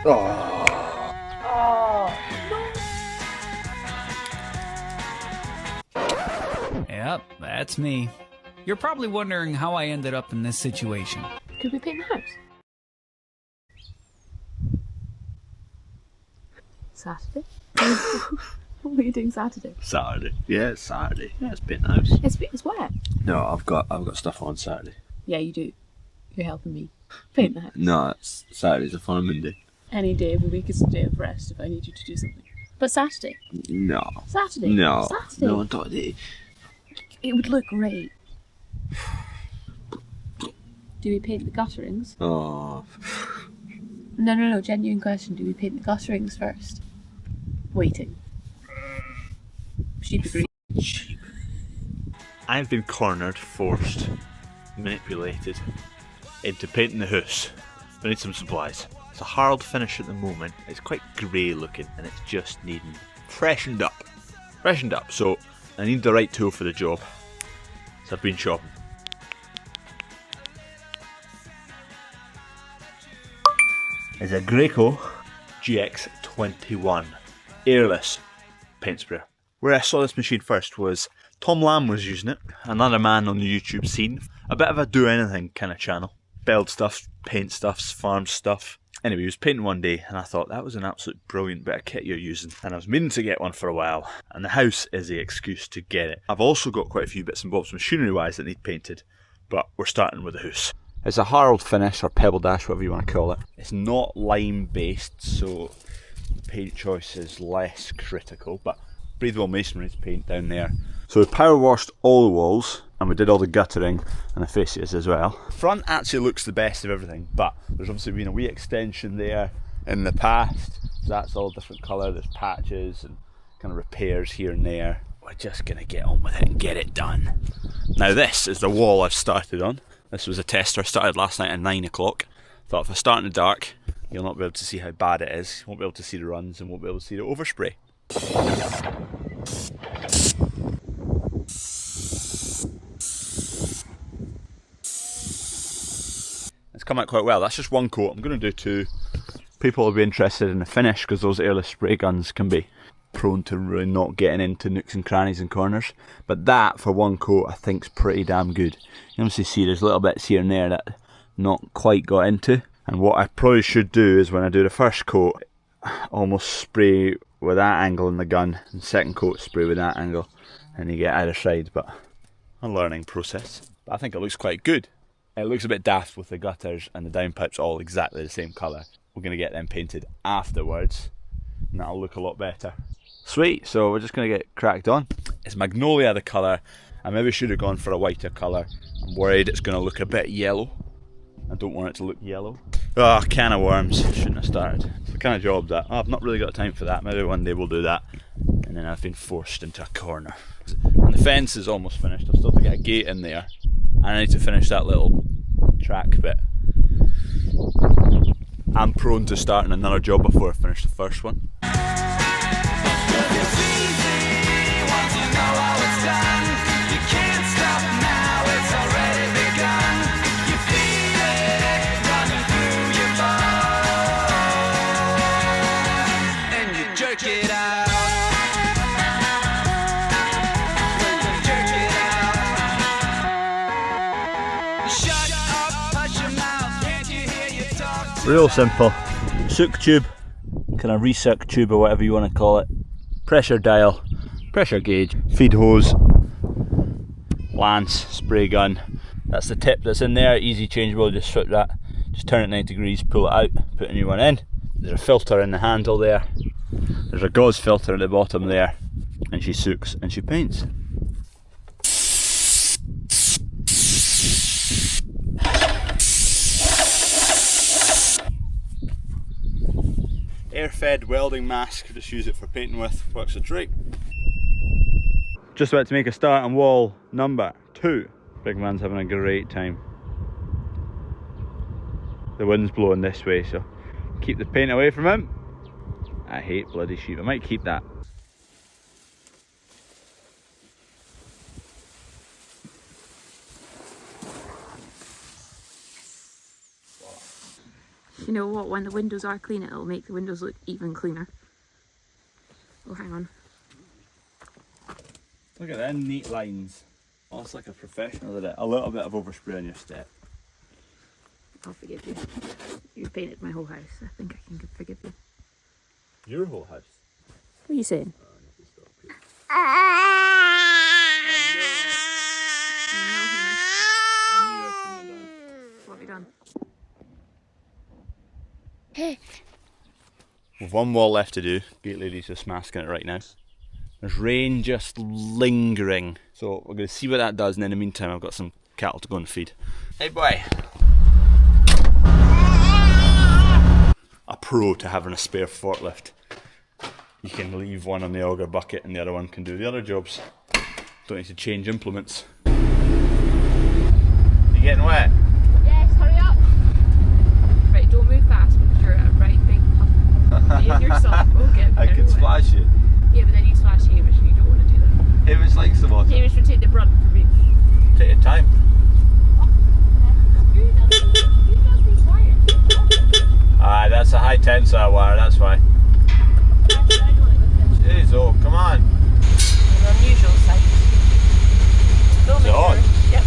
Oh. Oh, no. Yep, that's me. You're probably wondering how I ended up in this situation. Could we paint the house? Saturday? What were you doing Saturday? Saturday. Yeah, it's Saturday. Yeah, it's paint the house. It's wet. No, I've got stuff on Saturday. Yeah, you do. You're helping me paint the house. No, it's Saturday's a fun Monday. Any day of the week is a day of rest if I need you to do something. But Saturday. No. Saturday. No. Saturday. No, don't. It would look great. Do we paint the gutterings? Oh. No, genuine question. Do we paint the gutterings first? Waiting. Sheep agree. Cheap. I've been cornered, forced, manipulated into painting the house. I need some supplies. It's a hard finish at the moment. It's quite grey looking and it's just needing freshened up. So I need the right tool for the job. So I've been shopping. It's a Greco GX21 airless paint sprayer. Where I saw this machine first was Tom Lamb was using it, another man on the YouTube scene, a bit of a do anything kind of channel. Build stuff, paint stuffs, farm stuff. Anyway, he was painting one day and I thought that was an absolute brilliant bit of kit you're using, and I was meaning to get one for a while, and the house is the excuse to get it. I've also got quite a few bits and bobs machinery wise that need painted, but we're starting with the house. It's a Harold finish or pebble dash, whatever you want to call it. It's not lime based, so paint choice is less critical, but breathable masonry paint down there. So we power washed all the walls and we did all the guttering and the fascias as well. Front actually looks the best of everything, but there's obviously been a wee extension there in the past, so that's all different colour. There's patches and kind of repairs here and there. We're just gonna get on with it and get it done. Now this is the wall I've started on. This was a tester I started last night at 9 o'clock. Thought if I start in the dark, you'll not be able to see how bad it is. You won't be able to see the runs and won't be able to see the overspray. It's come out quite well. That's just one coat. I'm going to do two. People will be interested in the finish because those airless spray guns can be prone to really not getting into nooks and crannies and corners. But that, for one coat, I think is pretty damn good. You obviously see there's little bits here and there that not quite got into. And what I probably should do is when I do the first coat, almost spray with that angle in the gun, and second coat spray with that angle, and you get either side. But a learning process. But I think it looks quite good. It looks a bit daft with the gutters and the downpipes all exactly the same colour. We're going to get them painted afterwards, and that'll look a lot better. Sweet, so we're just going to get cracked on. It's magnolia the colour. I maybe should have gone for a whiter colour. I'm worried it's going to look a bit yellow. I don't want it to look yellow. Oh, can of worms. Shouldn't have started. It's the kind of job that I've not really got time for that. Maybe one day we'll do that. And then I've been forced into a corner. And the fence is almost finished. I've still to get a gate in there. And I need to finish that little track bit. I'm prone to starting another job before I finish the first one. Real simple. Soak tube, kind of re-suck tube or whatever you want to call it. Pressure dial, pressure gauge, feed hose, lance, spray gun. That's the tip that's in there, easy changeable, just flip that, just turn it 90 degrees, pull it out, put a new one in. There's a filter in the handle there. There's a gauze filter at the bottom there. And she soaks and she paints. Air-fed welding mask, just use it for painting with, works a treat. Just about to make a start on wall number 2. Big man's having a great time. The wind's blowing this way, so keep the paint away from him. I hate bloody sheep, I might keep that. You know what, when the windows are clean, it'll make the windows look even cleaner. Oh, hang on. Look at them neat lines. Almost like a professional at it. A little bit of overspray on your step. I'll forgive you. You painted my whole house. I think I can forgive you. Your whole house? What are you saying? What have you done? We've one wall left to do. Gate lady's just masking it right now. There's rain just lingering. So we're going to see what that does, and in the meantime I've got some cattle to go and feed. Hey boy! A pro to having a spare forklift. You can leave one on the auger bucket and the other one can do the other jobs. Don't need to change implements. You getting wet? Yes, hurry up! Right, don't move fast because you're a right big pup. Me and your son will get I can splash you. Yeah, but then you splash Hamish and you don't want to do that. Hamish likes the water. Hamish would take the brunt for me. Take your time. Who does these wires? Ah, that's a high tensile wire, that's why. Jeez, oh, come on. The unusual side. Filming Is it on? Yep.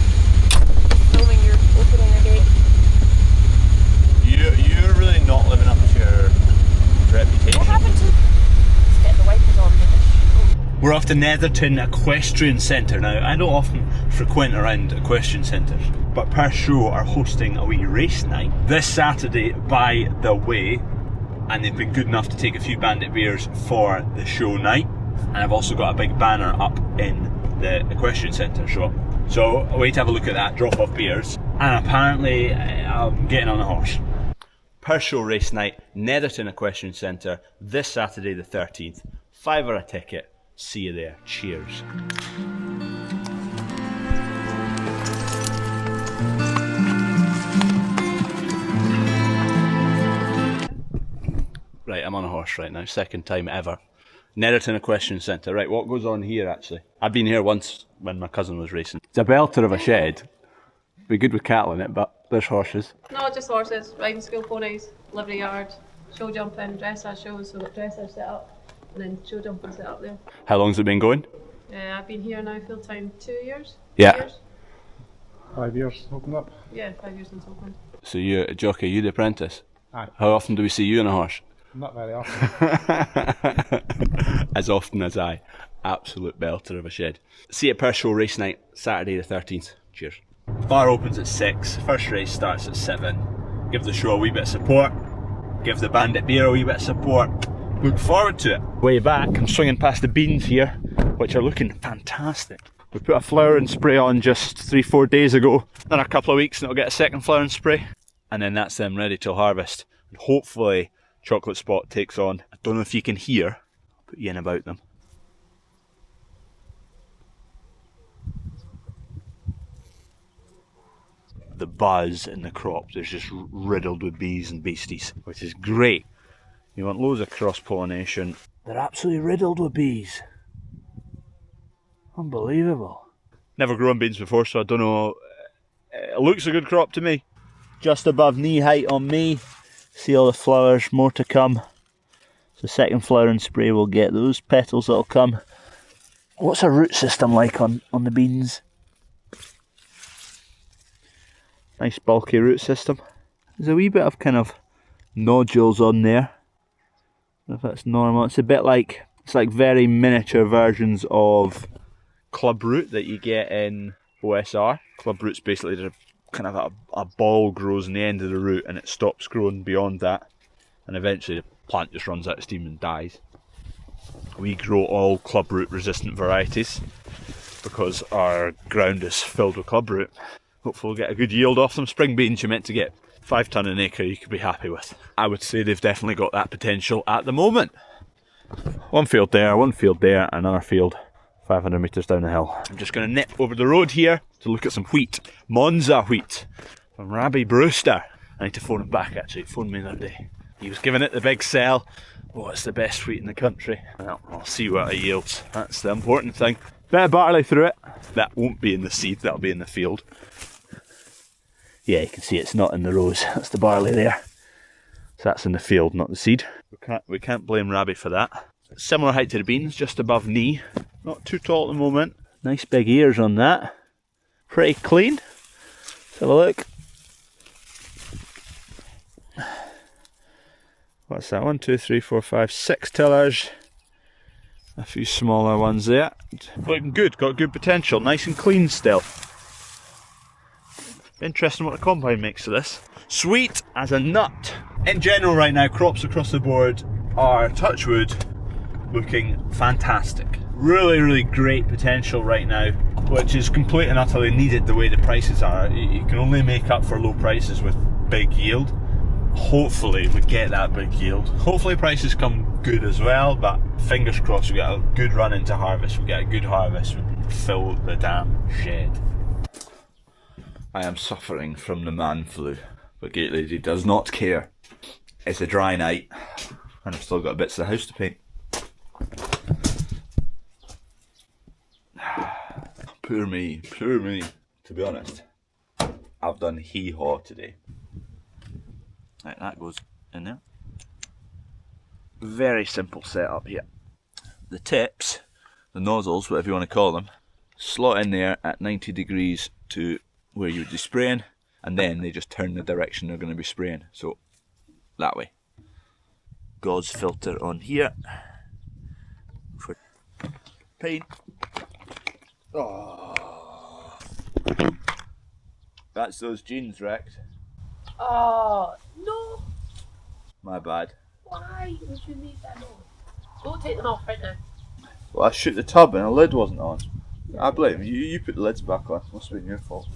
Filming your opening a gate. You're really not living up to your reputation. What happened to... Let's get the wipers on, Hamish. We're off to Netherton Equestrian Centre now. I don't often frequent around equestrian centres, but Perth Show are hosting a wee race night this Saturday, by the way, and they've been good enough to take a few bandit beers for the show night, and I've also got a big banner up in the equestrian centre shop. So a way to have a look at that, drop off beers, and apparently I'm getting on a horse. Perth Show race night, Netherton Equestrian Centre, this Saturday the 13th. £5 a ticket. See you there. Cheers. Right, I'm on a horse right now, second time ever. Netherton Equestrian Centre. Right, what goes on here actually? I've been here once when my cousin was racing. It's a belter of a shed. Be good with cattle in it, but there's horses. No, just horses, riding school ponies, livery yard, show jumping, dressage shows, so we've got dressage set up, and then show jumping set up there. How long's it been going? I've been here now full time 2 years. Yeah. 2 years? 5 years opened up. Yeah, 5 years since opened. So you're a jockey, you the apprentice? Aye. How often do we see you on a horse? Not very often. As often as I. Absolute belter of a shed. See you at Perth Show race night, Saturday the 13th. Cheers. Bar opens at 6, first race starts at 7. Give the show a wee bit of support. Give the bandit beer a wee bit of support. Look forward to it. Way back, I'm swinging past the beans here, which are looking fantastic. We put a flowering spray on just 3-4 days ago. Another couple of weeks and it'll get a second flowering spray. And then that's them ready till harvest. And hopefully Chocolate Spot takes on. I don't know if you can hear. I'll put you in about them. The buzz in the crops is just riddled with bees and beasties, which is great. You want loads of cross-pollination. They're absolutely riddled with bees. Unbelievable. Never grown beans before, so I don't know. It looks a good crop to me. Just above knee height on me. See all the flowers, more to come. So second flowering spray will get those petals that'll come. What's a root system like on the beans? Nice bulky root system. There's a wee bit of kind of nodules on there. I don't know if that's normal. It's a bit like, it's like very miniature versions of club root that you get in OSR. Club root's basically just kind of a ball grows in the end of the root and it stops growing beyond that. And eventually the plant just runs out of steam and dies. We grow all club root resistant varieties because our ground is filled with club root. Hopefully we'll get a good yield off them. Spring beans you're meant to get 5 tonne an acre you could be happy with. I would say they've definitely got that potential at the moment. One field there, another field 500 metres down the hill. I'm just going to nip over the road here to look at some wheat. Monza wheat from Rabbi Brewster. I need to phone him back actually, he phoned me the other day. He was giving it the big sell. Oh, it's the best wheat in the country. Well, I'll see what it yields. That's the important thing. Bit of barley through it. That won't be in the seed, that'll be in the field. Yeah, you can see it's not in the rows. That's the barley there. So that's in the field, not the seed. We can't blame Rabbi for that. Similar height to the beans, just above knee. Not too tall at the moment. Nice big ears on that. Pretty clean. Let's have a look. What's that? 1, 2, 3, 4, 5, 6 tillers. A few smaller ones there. Looking good, got good potential. Nice and clean still. Interesting what the combine makes of this. Sweet as a nut. In general right now, crops across the board are, touch wood, looking fantastic. Really, really great potential right now, which is completely and utterly needed the way the prices are. You can only make up for low prices with big yield. Hopefully we get that big yield. Hopefully prices come good as well, but fingers crossed we get a good run into harvest. We get a good harvest, we fill the damn shed. I am suffering from the man flu, but Gate Lady does not care. It's a dry night, and I've still got bits of the house to paint. Poor me, poor me. To be honest, I've done hee-haw today. Right, that goes in there. Very simple setup here. The tips, the nozzles, whatever you want to call them, slot in there at 90 degrees to where you would be spraying, and then they just turn the direction they're going to be spraying. So, that way. Gauze filter on here for paint. Oh. That's those jeans wrecked. Oh, no! My bad. Why would you leave them on? Don't take them off right now. Well, I shook the tub and the lid wasn't on. I blame you. You put the lids back on. Must have been your fault.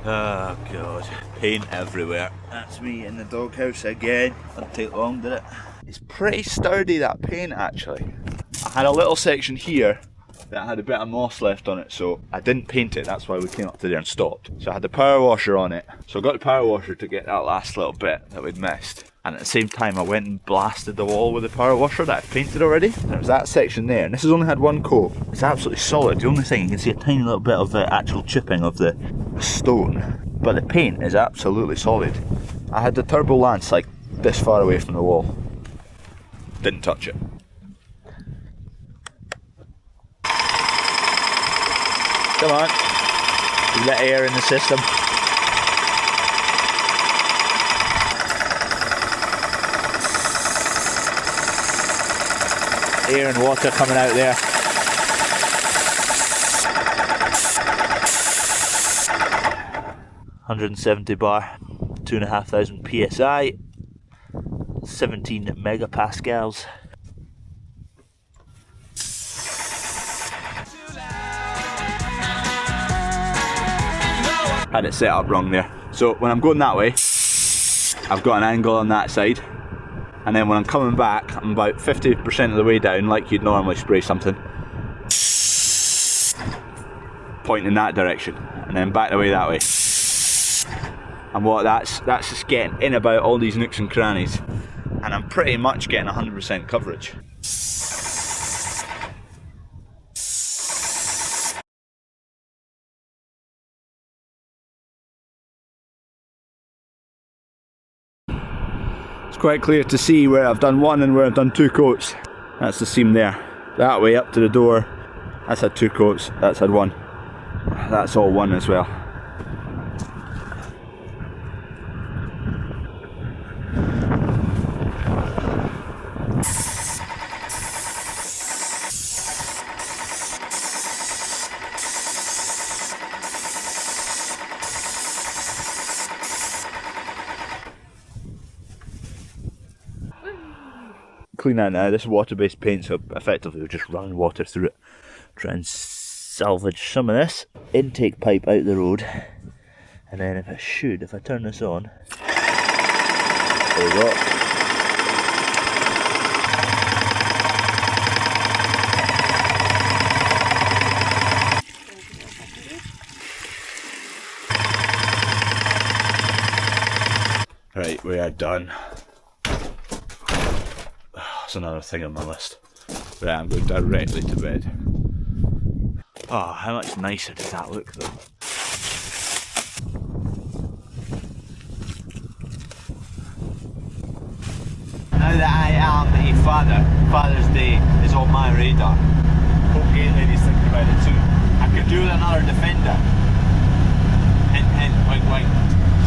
Oh god, paint everywhere. That's me in the doghouse again. Didn't take long, did it? It's pretty sturdy, that paint, actually. I had a little section here that had a bit of moss left on it, so I didn't paint it. That's why we came up to there and stopped. So I had the power washer on it. So I got the power washer to get that last little bit that we'd missed. And at the same time I went and blasted the wall with the power washer that I'd painted already. There was that section there, and this has only had one coat. It's absolutely solid. The only thing, you can see a tiny little bit of actual chipping of the stone. But the paint is absolutely solid. I had the Turbo Lance like this far away from the wall. Didn't touch it. Come on. You let air in the system. Air and water coming out there. $170 bar, 2,500 psi, 17 megapascals. Had it set up wrong there. So when I'm going that way, I've got an angle on that side. And then when I'm coming back, I'm about 50% of the way down, like you'd normally spray something. Pointing in that direction, and then back the way that way. And what that's just getting in about all these nooks and crannies. And I'm pretty much getting 100% coverage. Quite clear to see where I've done one and where I've done two coats. That's the seam there. That way up to the door, that's had two coats, that's had one. That's all one as well. Clean that now. This water-based paint, so effectively we're just running water through it. Try and salvage some of this. Intake pipe out the road, and then if I turn this on, there we go. Right, we are done. That's another thing on my list. Right, I'm going directly to bed. Oh, how much nicer does that look though? Now that I am a father, Father's Day is on my radar. Hope gate lady's thinking about it too. I could do with another defender. Hint, hint, wink, wink.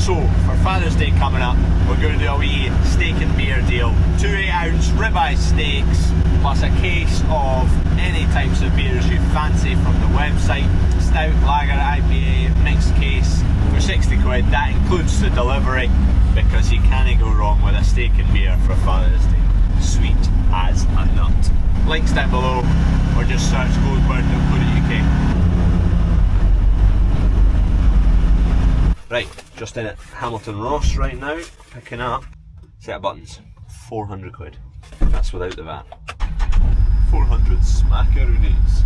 So, for Father's Day coming up, we're going to do a wee steak and beer deal. 2 8-ounce ribeye steaks, plus a case of any types of beers you fancy from the website. Stout, lager, IPA, mixed case for 60 quid. That includes the delivery, because you can't go wrong with a steak and beer for Father's Day. Sweet as a nut. Links down below, or just search goldbird.co.uk. Right, just in at Hamilton Ross right now, picking up set of buttons, 400 quid. That's without the VAT. 400 smackaroonies.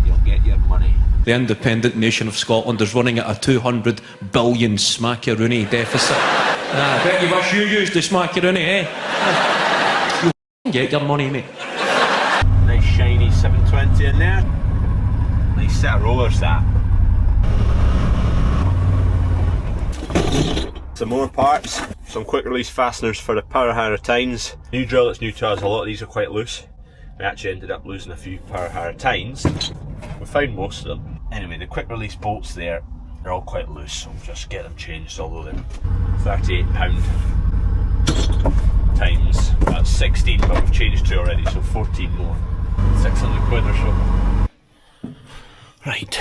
You'll get your money. The independent nation of Scotland is running at a 200 billion smackaroonie deficit. I bet you wish you used the smackaroonie, eh? You get your money, mate. Nice shiny 720 in there. Nice set of rollers that. Some more parts, some quick release fasteners for the power hire tines. New drill that's new to us, a lot of these are quite loose. We actually ended up losing a few power hire tines. We found most of them. Anyway, the quick release bolts there, they're all quite loose, so we'll just get them changed, although they're £38 times, that's 16, but we've changed 2 already, so 14 more. 600 quid or so. Right.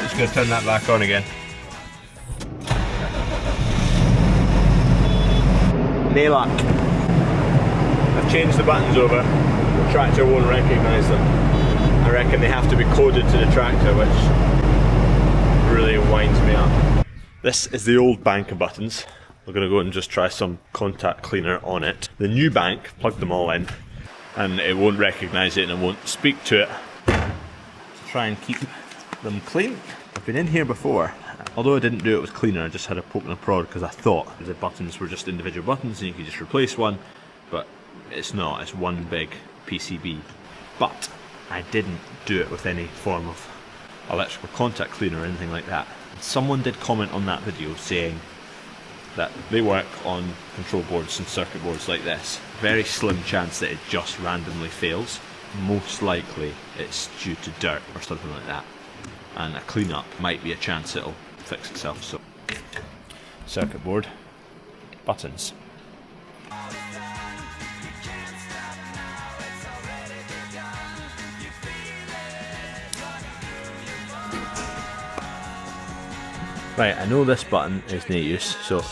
Just gonna turn that back on again. No luck. I've changed the buttons over. The tractor won't recognise them. I reckon they have to be coded to the tractor, which really winds me up. This is the old bank of buttons. We're gonna go and just try some contact cleaner on it. The new bank, plugged them all in, and it won't recognise it and it won't speak to it. To try and keep them clean. I've been in here before, although I didn't do it with cleaner, I just had a poke and a prod because I thought the buttons were just individual buttons and you could just replace one, but it's not, it's one big PCB. But I didn't do it with any form of electrical contact cleaner or anything like that. Someone did comment on that video saying that they work on control boards and circuit boards like this. Very slim chance that it just randomly fails. Most likely it's due to dirt or something like that. And a clean-up might be a chance it'll fix itself. So, circuit board, buttons. Right, I know this button is no use, so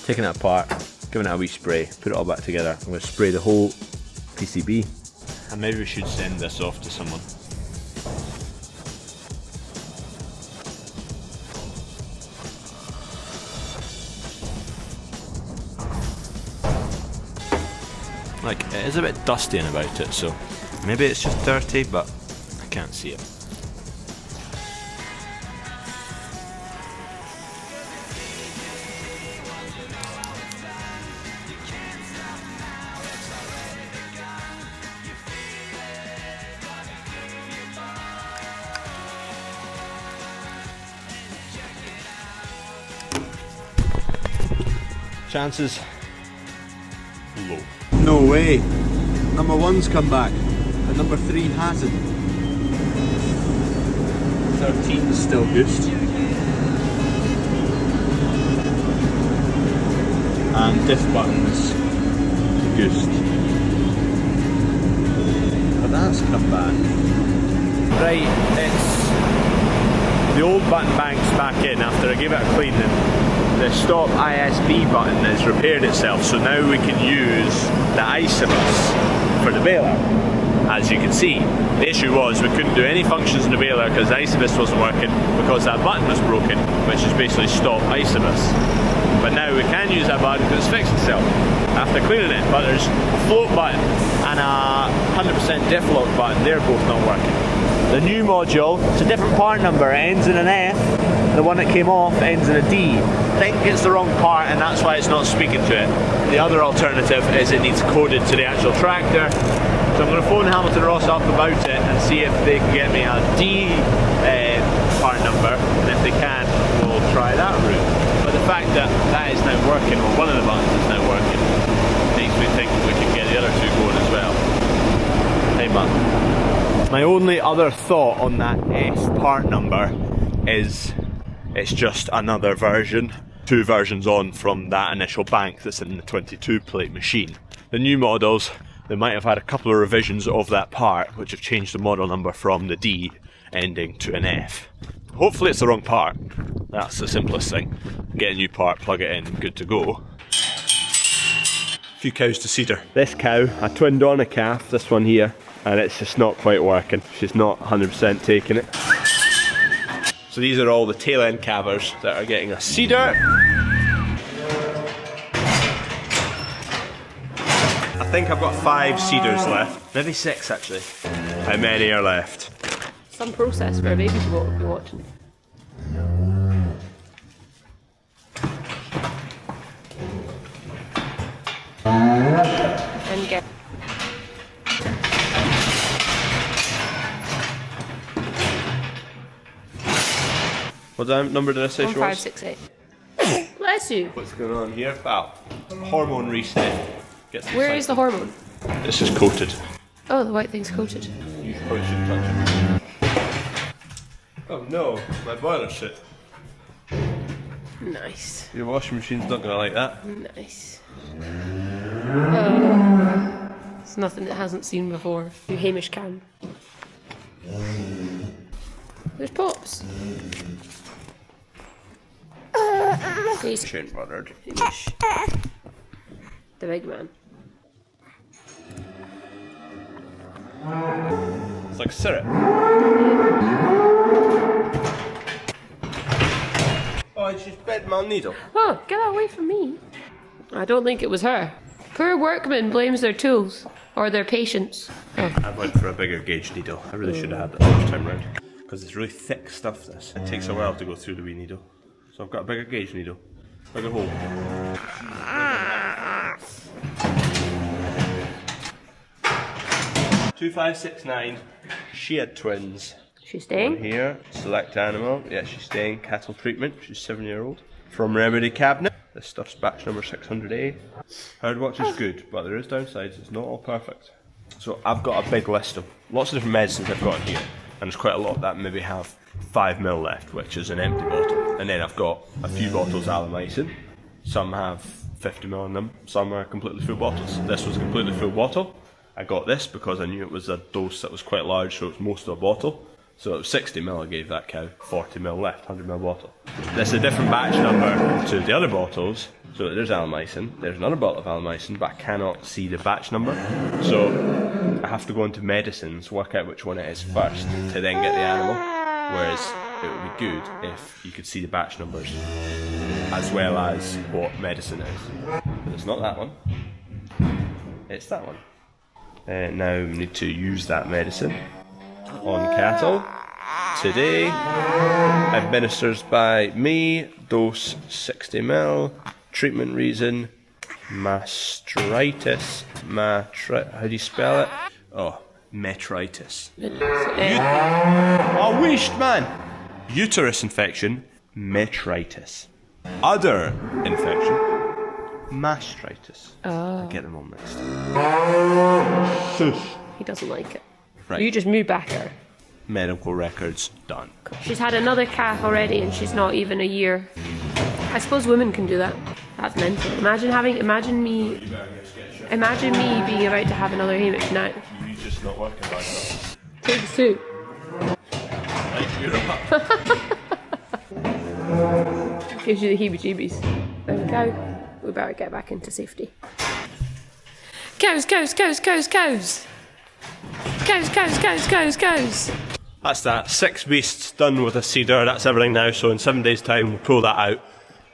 taking it apart, giving it a wee spray, put it all back together. I'm going to spray the whole PCB, and maybe we should send this off to someone. Like, it is a bit dusty about it, so maybe it's just dirty, but I can't see it. Chances low. No way. Number 1's come back, but number 3 hasn't. 13's still goosed. And diff button's goosed. But that's come back. Right, it's the old button bank's back in after I gave it a clean, and the stop ISB button has repaired itself, so now we can use the Isibus for the baler. As you can see, the issue was we couldn't do any functions in the baler because the Isibus wasn't working because that button was broken, which is basically stop Isibus. But now we can use that button because it's fixed itself after cleaning it. But there's a float button and a 100% diff lock button, they're both not working. The new module, it's a different part number, it ends in an F, The one that came off ends in a D. I think it's the wrong part and that's why it's not speaking to it. The other alternative is it needs coded to the actual tractor. So I'm going to phone Hamilton Ross up about it and see if they can get me a D part number, and if they can, we'll try that route. But the fact that that is now working, or one of the buttons is now working, makes me think we can get the other two going as well. Hey man. My only other thought on that S part number is it's just another version, 2 versions on from that initial bank that's in the 22 plate machine. The new models, they might have had a couple of revisions of that part which have changed the model number from the D ending to an F. Hopefully it's the wrong part. That's the simplest thing. Get a new part, plug it in, good to go. A few cows to seeder. This cow, I twinned on a calf, this one here, and it's just not quite working. She's not 100% taking it. So these are all the tail end calvers that are getting a seeder. I think I've got 5 seeders left, maybe 6 actually. How many are left? Some process for a baby to be watching. And get. What number did I say she was? 1568. Bless you. What's going on here, pal? Hormone reset. Where is the hormone? This is coated. Oh, the white thing's coated. You probably shouldn't touch it. Oh no, my boiler shit. Nice. Your washing machine's not gonna like that. Nice. It's nothing it hasn't seen before. You Hamish can. There's Pops. He's She ain't bothered. Hamish. The big man. It's like syrup. Oh, it's just bed my needle. Oh, get that away from me. I don't think it was her. Poor workman blames their tools. Or their patience. Oh. I went for a bigger gauge needle. I really should have had that first time round. Because it's really thick stuff, this. It takes a while to go through the wee needle. So I've got a bigger gauge needle. Bigger hole. 2569. She had twins. She's staying? Here, select animal. Yeah, she's staying. Cattle treatment. She's 7-year-old. From Remedy Cabinet. This stuff's batch number 600A. Herd watch is good, but there is downsides. It's not all perfect. So I've got a big list of lots of different medicines I've got in here, and there's quite a lot that maybe have 5 ml left, which is an empty bottle. And then I've got a few bottles of Alamycin. Some have 50 ml in them. Some are completely full bottles. This was a completely full bottle. I got this because I knew it was a dose that was quite large, so it was most of a bottle. So it was 60 ml I gave that cow, 40 ml left, 100 ml bottle. This is a different batch number to the other bottles. So there's Alamycin, there's another bottle of Alamycin, but I cannot see the batch number. So I have to go into medicines, work out which one it is first, to then get the animal. Whereas it would be good if you could see the batch numbers, as well as what medicine it is. But it's not that one, it's that one. Now we need to use that medicine on cattle. Today, administers by me, dose 60 ml, treatment reason, mastitis, how do you spell it? Oh, metritis. I wished, man! Uterus infection, metritis. Other infection, mastitis. Oh. I get them all mixed. He doesn't like it. Right. You just moved back her. Medical records done. She's had another calf already and she's not even a year. I suppose women can do that. That's mental. Imagine me being about to have another Hamish now. You just not working hard enough. Take the suit. Gives you the heebie-jeebies. There we go. We better get back into safety. Cows, cows, cows, cows, cows. Cows, cows, cows, cows, cows. That's that. 6 beasts done with a seeder. That's everything now. So in 7 days' time, we'll pull that out.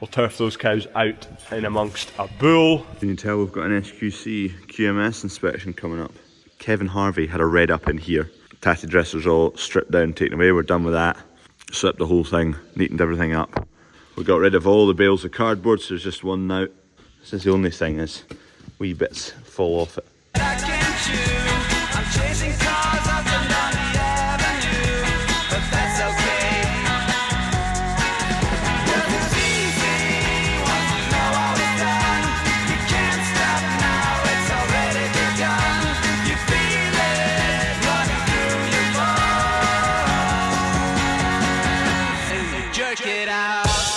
We'll turf those cows out in amongst a bull. You can tell we've got an SQC QMS inspection coming up. Kevin Harvey had a red up in here. Tatty dressers all stripped down, taken away. We're done with that. slipped the whole thing, neatened everything up. We got rid of all the bales of cardboard, so there's just one now. This is the only thing, is wee bits fall off it. Jerk it out.